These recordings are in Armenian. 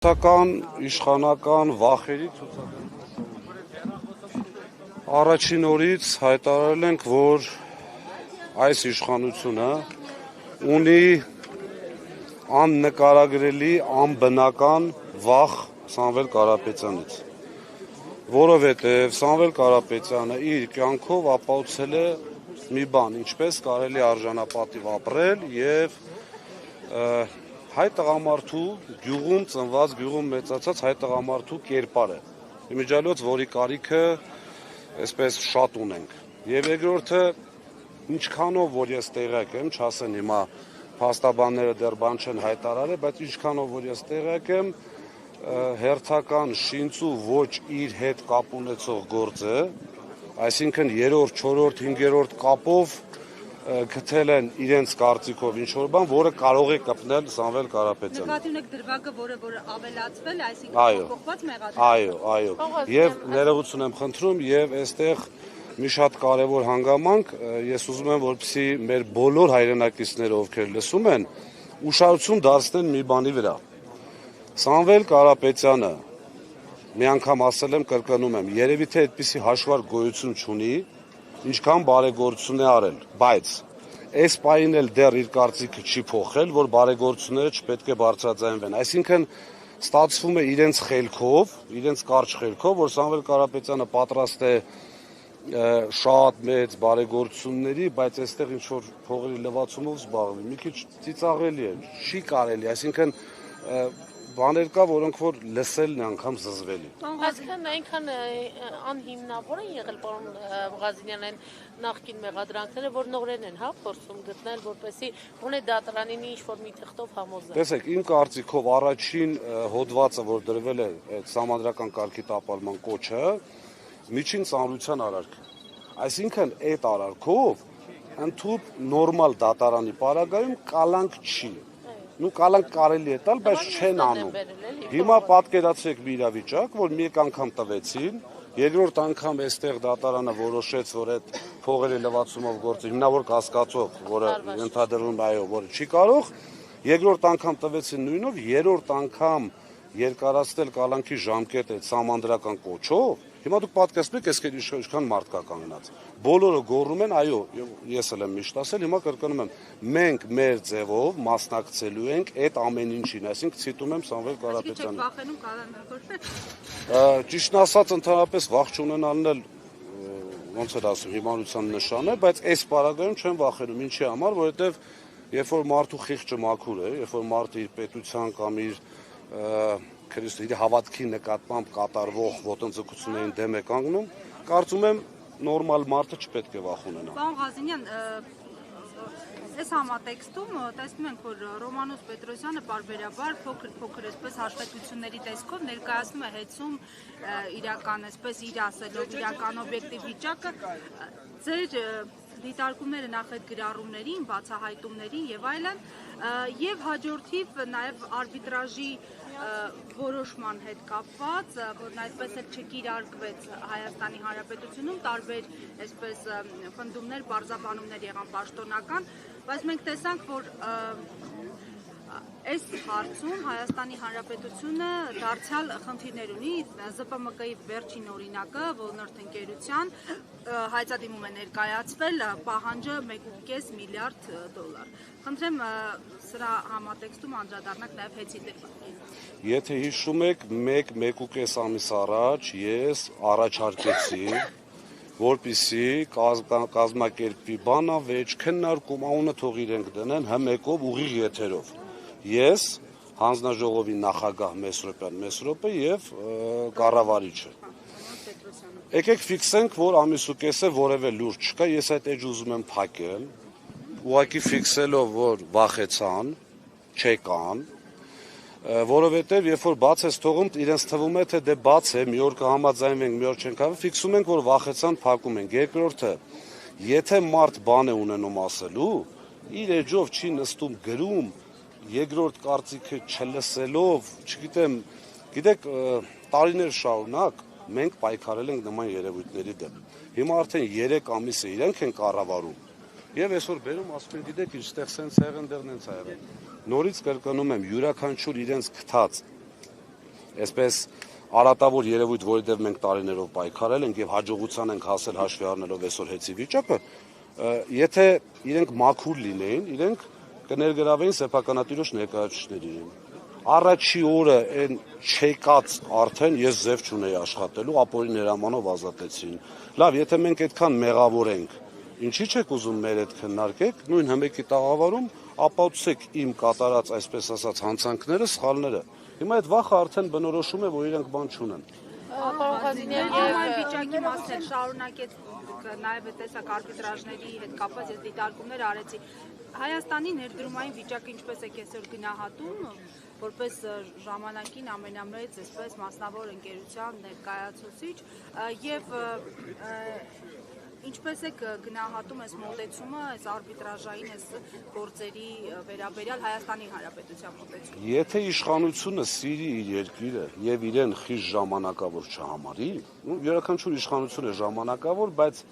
Թական իշխանական վախերի ցուցակը առաջին օրից հայտարարել ենք, որ այս իշխանությունը ունի աննկարագրելի, անբնական վախ Սամվել Կարապետյանից, որովհետև Սամվել Կարապետյանը իր կյանքով ապահովել է մի բան, ինչպես կարելի արժանապատիվ ապրել եւ հայ տղամարդու գյուղում ծնված, գյուղում մեծացած հայ տղամարդու կերպարը, իմիջիալոց, որի կարիքը այսպես շատ ունենք։ Եվ երկրորդը, ինչքանով որ ես տեղյակ եմ, չասեն հիմա փաստաբանները դեռ բան չեն հայտարարել, բայց ինչքանով որ ես տեղյակ եմ, հերթական շինծու ոչ իր հետ կապ ունեցող գործը, այսինքն 3-րդ, 4-րդ, 5-րդ կապով գտել են իրենց կարծիքով ինչ-որ բան, որը կարող է կպնել Սամվել Կարապետյանը։ Նկատի ունեք դրվագը, որը ավելացվել, այսինքն փոխված մեղադրանք։ Այո։ Եվ ներողություն եմ խնդրում, եւ այստեղ մի շատ կարևոր հանգամանք, ես ուզում եմ, որպեսզի մեր բոլոր հայրենակիցները, ովքեր լսում են, ուշադրություն դարձնեն մի բանի վրա։ Սամվել Կարապետյանը, մի անգամ ասել եմ, կրկնում եմ, երևի թե այդպիսի հաշվարկ գոյություն չունի, ինչքան բարեգործություն է արել, բայց այս պահին էլ դեռ իր կարծիքը չի փոխել, որ բարեգործությունները չպետք է բարձրաձայնվեն։ Այսինքն ստացվում է իրենց խելքով, իրենց կարճ խելքով, որ Սամվել Կարապետյանը պատրաստ է շատ մեծ բարեգործությունների, բայց այստեղ ինչ որ փողերի լվացումով զբաղվի, մի քիչ ծիծաղելի է, չի կարելի, այսինքն բաներ կա, որոնք որ լսելն է անգամ զզվելի։ Այսինքն այնքան անհիմնավոր են եղել պարոն Ղազինյան այն նախկին մեղադրանքները, որ նորեն են փորձում գտնել, որպեսզի գոնե դատարանին ինչ-որ մի թղթով համոզեն։ Տեսեք, իմ կարծիքով առաջին հոդվածը, որ դրվել է այդ սահմանադրական կարգի տապալման կոչը, միջին ծանրության արարք է։ Այսինքն այդ արարքով ընդհանուր նորմալ դատարանի պարագայում կալանք չի։ Կալանք կարելի է տալ, բայց չեն անում։ Հիմա պատկերացրեք մի իրավիճակ, որ մեկ անգամ տվեցին, երկրորդ անգամ այստեղ դատարանը որոշեց, որ այդ փողերի լվացումով գործը հիմնավոր կասկածող, որը ենթադրվում այո, որը չի կարող, երկրորդ անգամ տվեցին նույնով, երրորդ անգամ երկարացնել կալանքի ժամկետը սահմանադրական կոչով։ Հիմա դուք պատկերացնում եք, այսքան ինչքան մարդ կա կանգնած։ Բոլորը գոռում են, այո, ես էլ եմ միշտ ասել, հիմա կրկնում եմ, մենք մեր ձևով մասնակցելու ենք այդ ամեն ինչին, այսինքն ցիտում եմ Սամվել Կարապետյանին։ Վախենում կալանքորը։ Ճիշտն ասած, ընդհանրապես վախ չունենալն էլ ոնց էր ասում, հիմարության նշան է, բայց այս պարագայում չեմ վախենում, ինչի համար, որովհետև երբ որ մարդու խիղճը մաքուր է, երբ որ մարդը իր պետության կամ իր իր հավատքի նկատմամբ կատարվող ոտնձգություններին դեմ է կանգնում, կարծում եմ նորմալ մարդը չպետք է վախ ունենա։ Պարոն Ղազինյան, այս համատեքստում տեսնում ենք, որ Ռոմանոս Պետրոսյանը պարբերաբար փոքր այսպես հաշվետվությունների տեսքով ներկայացնում է հեծում իրական, այսպես իր ասելով, իրական օբյեկտիվ վիճակը, ձեր դիտարկումները նախ այդ գրառումներին, բացահայտումներին եւ այլն, եւ հաջորդիվ նաեւ արբիտրաժի որոշման հետ կապված, որն այդպես էլ չկիրարկվեց Հայաստանի Հանրապետությունում, տարբեր այսպես ֆնդումներ, պարզաբանումներ եղան պաշտոնական, բայց մենք տեսանք, որ այս հարցում Հայաստանի Հանրապետությունը դարձյալ խնդիրներ ունի, ԶՊՄԿ-ի վերջին օրինակը, ոլորտ ընկերության հայտարարում է ներկայացվել պահանջը 1.5 միլիարդ դոլար։ Խնդրեմ սրա համատեքստում անդրադառնանք նաև հեծի դեպքին։ Եթե հիշում եք, 1-1.5 ամիս առաջ ես առաջարկեցի, որպեսզի կազմակերպվի բանավեճ, քննարկում, անունը թող իրենք դնեն, հմեկով ուղիղ եթերով։ Ես, հանձնաժողովի նախագահ Մեսրոպը եւ կառավարիչը։ Եկեք ֆիքսենք, որ ամիս ու կես է որևէ լուրջ չկա, ես այդ էջ ուզում եմ փակել, ուղղակի ֆիքսելով, որ վախեցան, չեկան, որովհետև երբ որ բաց ես թողում, իրենց թվում է, թե դե բաց է, մի օր կհամաձայնվենք, մի օր չենք հավի, ֆիքսում ենք, որ վախեցան, փակում ենք։ Երկրորդը, եթե մարդ բան է ունենում ասելու, իր էջով չի նստում գրում, երկրորդ կարծիքը չլսելով, չգիտեմ, գիտեք, տարիներ շարունակ մենք պայքարել ենք նման երևույթների դեմ։ Հիմա արդեն 3 ամիս է իրենք են կառավարում։ Եվ այսօր բերում ասում են, գիտեք, ինչտեղ սենց եղեն, դեռ նենց ա եղել։ Նորից կրկնում եմ, յուրաքանչյուր իրենց գտած այսպես արատավոր երևույթ, որի դեպ մենք տարիներով պայքարել ենք եւ հաջողության ենք հասել հաշվի առնելով այսօր հեծի վիճակը, եթե իրենք մաքուր լինեին, իրենք կներգրավեին սեփականատիրոջ ներկայացուցիչներին։ Առաջի օրը այն չեկած արդեն ես ձև չունեի աշխատելու, ապօրին հրամանով ազատեցին։ Լավ, եթե մենք այդքան մեղավոր ենք, ինչի՞ չեք ուզում մեր հետ քննարկեք, նույն հմեկի տաղավարում ապացուցեք իմ կատարած, այսպես ասած, հանցանքները, սխալները։ Հիմա այդ վախը արդեն բնորոշում է, որ իրենք բան չունեն։ Պարոն Ղազինյան, Այդ վիճակի մասն շարունակեց նաև տեսակ արբիտրաժների հետ կապված ես դիտարկումներ արեցի։ Հայաստանի ներդրումային վիճակը ինչպես է այսօր գնահատում, որպես ժամանակին ամենամեծ այսպես մասնավոր ընկերության ներկայացուցիչ եւ ինչպես է գնահատում այս մոտեցումը, այս արբիտրաժային այս գործերի վերաբերյալ Հայաստանի Հանրապետության մոտեցումը։ Եթե իշխանությունը սիրի իր երկիրը եւ իրեն խիստ ժամանակավոր չհամարի, յուրաքանչյուր իշխանություն է ժամանակավոր, բայց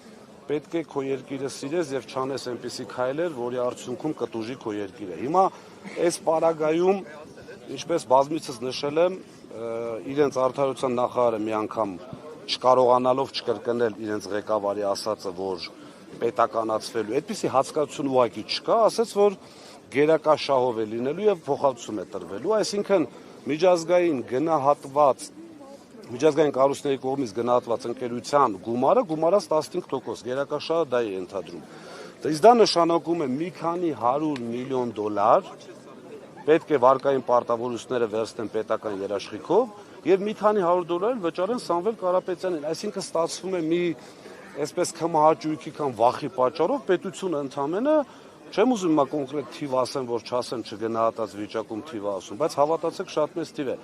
պետք է քո երկիրը սիրես եւ չանես այնպիսի քայլեր, որի արդյունքում կտուժի քո երկիրը։ Հիմա այս պարագայում, ինչպես բազմիցս նշել եմ, իրենց արդարության նախարարը մի անգամ չկարողանալով չկրկնել իրենց ղեկավարի ասածը, որ պետականացվելու, այդպիսի հասկացություն ուղղակի չկա, ասաց, որ գերակա շահով է լինելու եւ փոխհատուցում է տրվելու, այսինքն միջազգային կառույցների կողմից գնահատված ընկերության գումարած 15%, գերակա շահը դա է ընդհանրում։ Իսկ դա նշանակում է մի քանի 100 միլիոն դոլար պետք է վարկային պարտավորությունները վերցնեն պետական երաշխիքով եւ մի քանի 100 դոլար վճարեն Սամվել Կարապետյանին, այսինքն ստացվում է մի այսպես կմահաճույքի կամ վախի պատճառով պետությունը ընդամենը չեմ ուզում հիմա կոնկրետ թիվ ասեմ, որ չասեմ չգնահատած վիճակում թիվ ասում, բայց հավատացեք շատ մեծ թիվ է։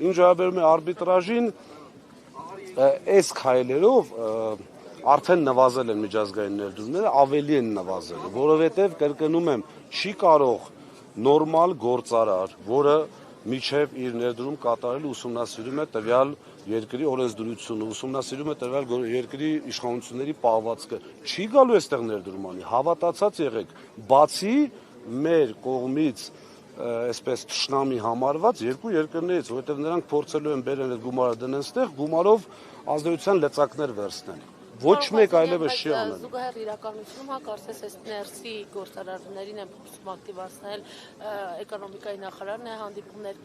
Ինչ վերաբերում է արբիտրաժին, այս քայլերով արդեն նվազել են միջազգային ներդրումները, ավելի են նվազել, որովհետև կրկնում եմ, չի կարող նորմալ գործարար, որը միջև իր ներդրում կատարել ուսումնասիրում է տվյալ երկրի օրենսդրությունը, ուսումնասիրում է տվյալ երկրի իշխանությունների պահվածքը, չի գալու այստեղ ներդրում անի, հավատացած եղեք, բացի մեր կողմից այսպես թշնամի համարված երկու երկրներից, որովհետև նրանք փորձելու են բերեն այդ գումարը դնեն ստեղ, գումարով ազդեցության լծակներ վերցնեն։ Ոչ մեկ այլևս չի անել։ Զուգահեռ իրականությունում հա կարծես այս ներսի գործարարներին են փորձում ակտիվացնել էկոնոմիկայի նախարարն է հանդիպումներ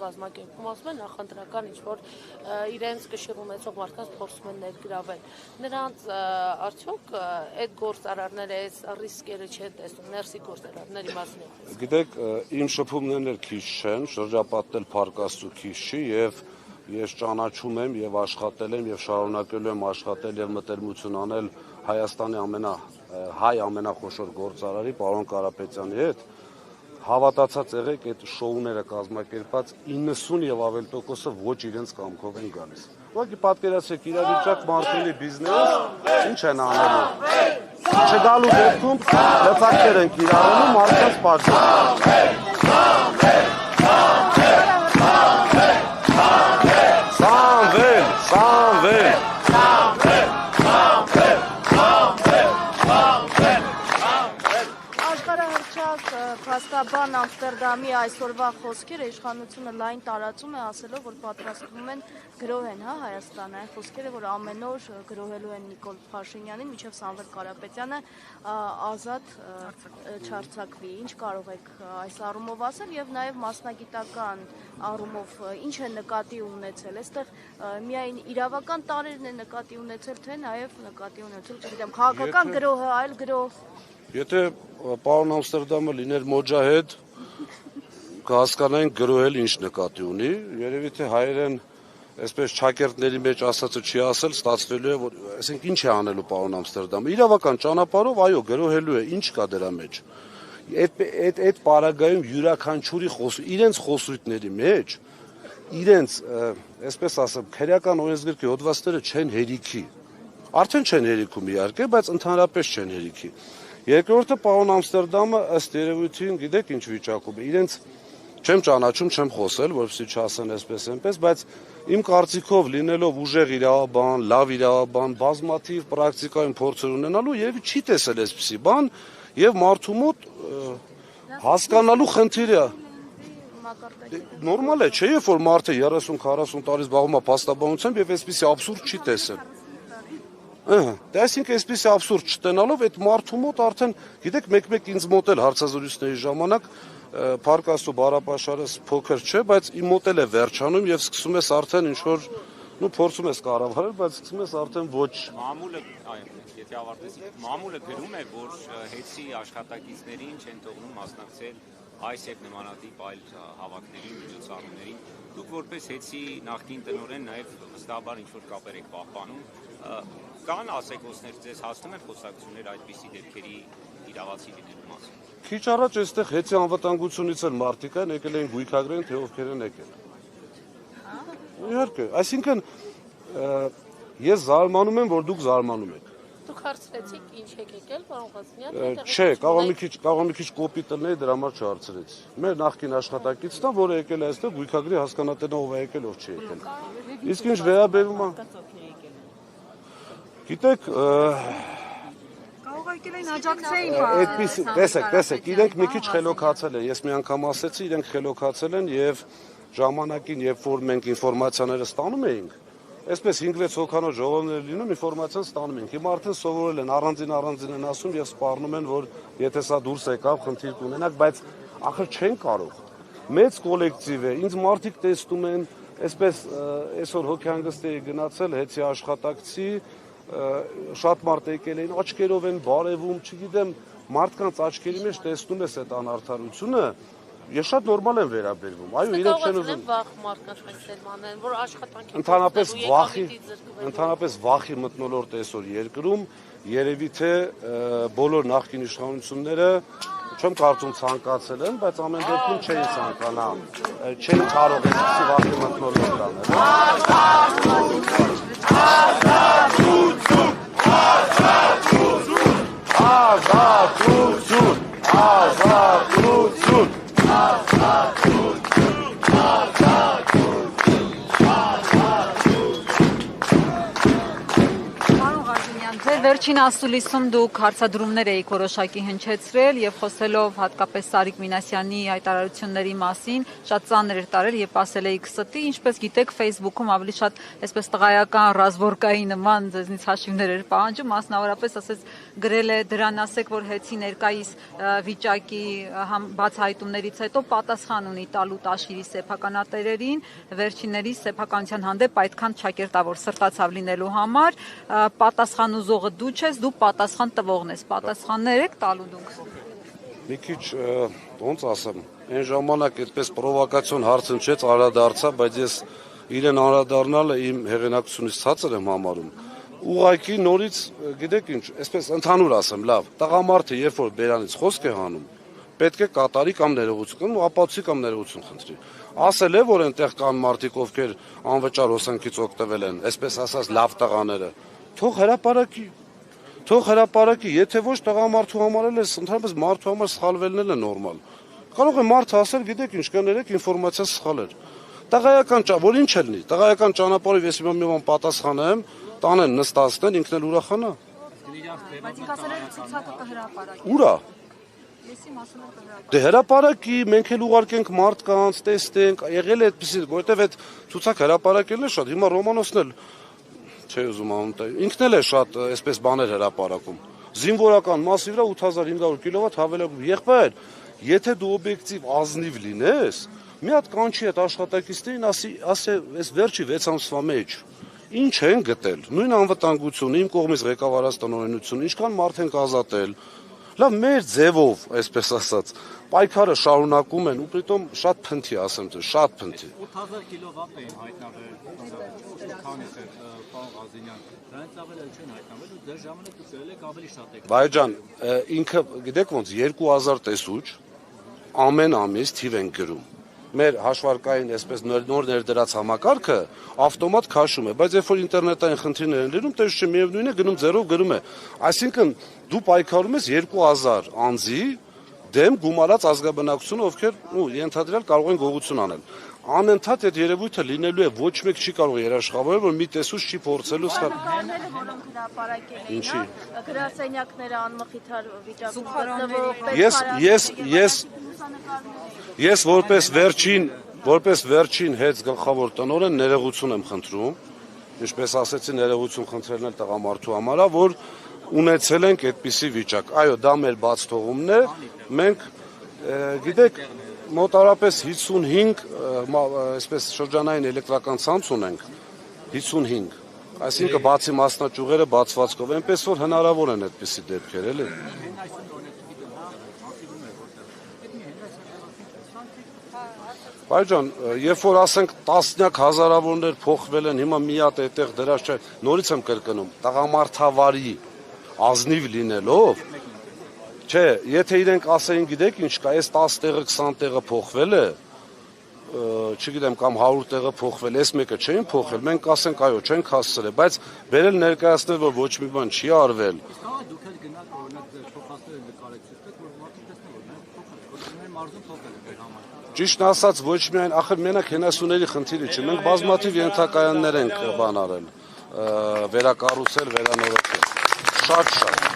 կազմակերպում, ասում են նախընտրական ինչ-որ իրենց կշիռ ունեցող մարդկանց փորձում են ներգրավել։ Նրանց արդյոք այդ գործարարները այս ռիսկերը չեն տեսնում ներսի գործարարների մասին։ Գիտեք, իմ շփումներն էլ քիչ չեն, շրջապատել Փարքաստու քիչ չի եւ ես ճանաչում եմ եւ աշխատել եմ եւ շարունակելու եմ աշխատել եւ մտերմություն անել Հայաստանի ամենախոշոր գործարարի պարոն Կարապետյանի հետ, հավատացած եղեք այդ շոուները կազմակերպած 90 եւ ավել տոկոսը ոչ իրենց կամքով են գալիս։ Ուղղակի պատկերացրեք իրավիճակ մարդերի բիզնես, ինչ են անելու։ Չգալու դեպքում լծակներ են կիրառում մարդկանց պատժում։ Փաստաբան Ամստերդամի այսօրվա խոսքերը իշխանությունը լայն տարածում է ասելով, որ պատրաստվում են գրոհեն Հայաստանը, այն խոսքերը, որ ամեն օր գրոհելու են Նիկոլ Փաշինյանին, մինչև Սամվել Կարապետյանը ազատ չարձակվի։ Ինչ կարող եք այս առումով ասել եւ նաեւ մասնագիտական առումով ինչ է նկատի ունեցել։ Այստեղ միայն իրավական տարրերն է նկատի ունեցել, թե նաեւ նկատի ունեցել, չգիտեմ, քաղաքական գրոհը, այլ գրոհ։ Եթե պարոն Ամստերդամը լիներ մոջահեդ, կհասկանային գրոհել ինչ նկատի ունի, երևի թե հայերեն այսպես չակերտների մեջ ասածը չի ասել, ստացվելու է, որ այսինքն ինչ է անելու պարոն Ամստերդամը, իրավական ճանապարհով, այո, գրոհելու է, ինչ կա դրա մեջ։ Այդ պարագայում յուրաքանչյուրի իրենց խոսույթների մեջ, իրենց, այսպես ասեմ, քրեական օրենսգրքի հոդվածները չեն հերիքի, արդեն չեն հերիքում իհարկե, բայց ընդհանրապես չեն հերիքի։ Երկրորդը պարոն Ամստերդամը ըստ երևույթին գիտեք ինչ վիճակում է, իրենց չեմ ճանաչում, չեմ խոսել, որպեսզի չասեն այսպես այնպես, բայց իմ կարծիքով լինելով ուժեղ իրավաբան, լավ իրավաբան, բազմաթիվ պրակտիկայում փորձեր ունենալու երևի չի տեսել այսպիսի բան եւ մարդու մոտ հասկանալու խնդիր է։ համակարգը։ Նորմալ է, չէ՞, երբ որ մարդը 30-40 տարի զբաղվում է փաստաբանությամբ եւ այսպիսի աբսուրդ չի տեսել։ Դե այսինքն այսպիսի աբսուրդ չտենալով այդ մարդու մոտ արդեն, գիտեք, մեկ-մեկ ինձ մոտ էլ հարցազրույցների ժամանակ Փառք Աստծո բարապաշարս փոքր չէ, բայց իմ մոտ էլ է վերջանում եւ սկսում ես արդեն ինչ որ փորձում ես կառավարել, բայց սկսում ես արդեն ոչ։ Մամուլը, եթե ավարտեցի, մամուլը գրում է, որ հեծի աշխատակիցներին չեն թողնում մասնակցել այս եւ նմանատիպ այլ հավաքների միջոցառումներին։ Դուք որպես հեծի նախկին տնօրեն նաեւ վստահաբար ինչ-որ կապեր եք պահպանում, կան ասեկոսներ ձեզ հասնում են խոսակցություններ այդպիսի դեպքերի իրավացի լինելու մասին։ Քիչ առաջ այստեղ հեծի անվտանգությունից էլ մարդիկ են եկել են գույքագրեն, թե ովքեր են եկել։ Իհարկե, այսինքն ես զարմանում եմ, որ դուք զարմանում եք։ Դուք հարցրեցիք ինչ եք եկել, պարոն Ղազարյան։ Չէ, կարող մի քիչ կոպիտ տնեի, դրա համար չհարցրեց։ Մեր նախկին աշխատակիցն է, որը եկել է այստեղ գույքագրի հասկանատենը ով է եկել, ով չի եկել։ Իսկ ինչ վերաբերում է։ Գիտեք, Կարող եկել են աջակցեին։ այդպես, տեսեք, իրենք մի քիչ խելոքացել են։ Ես մի անգամ ասեցի, իրենք խելոքացել են եւ ժամանակին, երբ որ մենք ինֆորմացիաները ստանում էինք, այսպես 5-6 հոգանոց ժողովներ լինում, ինֆորմացիան ստանում ենք։ Հիմա արդեն սովորել են, առանձին են ասում եւ սպառնում են, որ եթե սա դուրս եկավ, խնդիր կունենաք, բայց ախր չեն կարող։ Մեծ կոլեկտիվ է, ինձ մարդիկ տեսնում են, այսպես այսօր հոգեհանգստի գնացել հեծի աշխատակցի, շատ մարդ եկել էին, աչքերով են բարևում, չգիտեմ, մարդկանց աչքերի մեջ տեսնում ես այդ անարդարությունը, ես շատ նորմալ եմ վերաբերվում։ Այո, իրենք չեն ուզում։ Վախ մարդկանց սերմանեն, որ աշխատանքի Ընդհանրապես վախի մթնոլորտ այսօր երկրում, երևի թե բոլոր նախկին իշխանությունները չեմ կարծում ցանկացել են, բայց ամեն դեպքում չէին ցանկանա, չէին կարող այսպիսի վախի մթնոլորտ անել։ Ազատություն։ Ձեր վերջին ասուլիսում դուք հարցադրումներ էիք որոշակի հնչեցրել եւ խոսելով հատկապես Սարիկ Մինասյանի հայտարարությունների մասին, շատ ծանր էր տարել եւ ասել էիք ստի, ինչպես գիտեք, Facebook-ում ավելի շատ այսպես տղայական ռազվորկայի նման ձեզնից հաշիվներ էր պահանջում, մասնավորապես ասես գրել է դրան ասեք, որ հեծի ներկայիս վիճակի բացահայտումներից հետո պատասխան ունի տալու Տաշիրի սեփականատերերին, վերջինների սեփականության հանդեպ այդքան չակերտավոր սրտացավ լինելու համար, պատասխան ուզողը դու չես, դու պատասխան տվողն ես, պատասխաններ եք տալու դուք։ Մի քիչ ոնց ասեմ, այն ժամանակ այդպես պրովոկացիոն հարց հնչեց, անդրադարձա, բայց ես իրեն անդրադառնալը իմ հեղինակությունից ցածր եմ համարում։ Ուղղակի նորից, գիտեք ինչ, այսպես ընդհանուր ասեմ, լավ, տղամարդը երբ որ բերանից խոսք է հանում, պետք է կատարի կամ ներողություն, ու ապացուցի կամ ներողություն խնդրի։ Ասել է, որ այնտեղ կան մարդիկ, ովքեր անվճար հոսանքից օգտվել են, այսպես ասած լավ տղաները, թող հրապարակի, եթե ոչ տղամարդու համար էլ է, ընդհանրապես մարդու համար սխալվելն էլ է նորմալ։ Կարող է մարդը ասել, գիտեք ինչ, կներեք ինֆորմացիա սխալ էր։ Տղայական, որ ինչ է լինի, տղայական ճանապարհով ես մի բան պատասխանեմ, տանեն նստացնեն, ինքն էլ ուրախանա։ Բայց ինք ասել է ցուցակը կհրապարակի։ Ուրա։ Եսի մասում կհրապարակի։ Դե հրապարակի, մենք էլ ուղարկենք մարդկանց, տեստենք, եղել է այդպեսի, որովհետև այդ ցուցակ հրապարակելն է շատ, հիմա Ռոմանոսն էլ չէ ուզում անտայ։ Ինքն էլ է շատ այսպես բաներ հրապարակում։ Զինվորական մասի վրա 8500 կիլովատ հավելակում։ Եղբայր, եթե դու օբյեկտիվ ազնիվ լինես, մի հատ կանչի այդ աշխատակիցներին ասի, այս վերջի 6 ամսվա մեջ ինչ են գտել։ Նույն անվտանգությունը, իմ կողմից ղեկավարած տնօրենությունը, ինչքան մարդ են ազատել։ Լավ, մեր ձևով, այսպես ասած, պայքարը շարունակում են ու պրիտոմ շատ փնթի, ասեմ ձեզ, շատ փնթի։ 8000 կիլովատ էին հայտնաբերել, քանից է պարոն Ղազարյան, դրանից ավելի չեն հայտնաբերել ու դեռ ժամանակ դուք եք ավելի շատ եք։ Բայջան, ինքը գիտեք ոնց 2000 տեսուչ ամեն ամիս թիվ են գրում։ Մեր հաշվարկային այսպես նոր ներդրած համակարգը ավտոմատ քաշում է, բայց երբ որ ինտերնետային խնդիրներ են լինում, դες չմիևնույն է գնում ձերով գրում է։ Այսինքն դու պայքարում ես 2000 անձի դեմ գումարած ազգաբնակությունը, ովքեր ենթադրյալ կարող են գողություն անել։ անընդհատ այդ երևույթը լինելու է, ոչ մեկ չի կարող երաշխավորել, որ մի տեսուչ չի փորձելու սխալ։ Նկարները, որոնք հրապարակել էին, Ինչի։ գրասենյակները անմխիթար վիճակում Զուգարոնների Ես որպես վերջին հետ գլխավոր տնօրեն ներողություն եմ խնդրում, ինչպես ասեցի, ներողություն խնդրելն էլ տղամարդու համար է, որ ունեցել ենք այդպիսի վիճակ։ Այո, դա մեր բաց թողումն է։ Մենք գիտեք, մոտարապես 55 այսպես շրջանային էլեկտրական ցանց ունենք, 55, այսինքն բացի մասնաճյուղերը բացվածքով, այնպես որ հնարավոր են այդպիսի դեպքեր, էլի։ Բայ ջան, երբ որ ասենք տասնյակ հազարավորներ փոխվել են, հիմա մի հատ այդտեղ դրած չէ, նորից եմ կրկնում, տղամարդավարի ազնիվ լինելով, չէ, եթե իրենք ասեին, գիտեք ինչ կա, այս 10 տեղը 20 տեղը փոխվել է, չգիտեմ, կամ 100 տեղը փոխվել, այս մեկը չէին փոխել, մենք ասենք այո, չենք հասցրել, բայց բերել ներկայացնել, որ ոչ մի բան չի արվել։ Դուք էլ գնաք օրինակ փոխածները նկարեցիք, որ մարդիկ տեսնեն, որ մենք փոխել ենք, մարզում փոխել ենք համար։ Ճիշտ ասած, ոչ միայն, ախր մենակ հենասյուների խնդիրը չի, մենք բազմաթիվ ենթակայաններ ենք բան արել, վերակառուցել, վերանորոգել, շատ։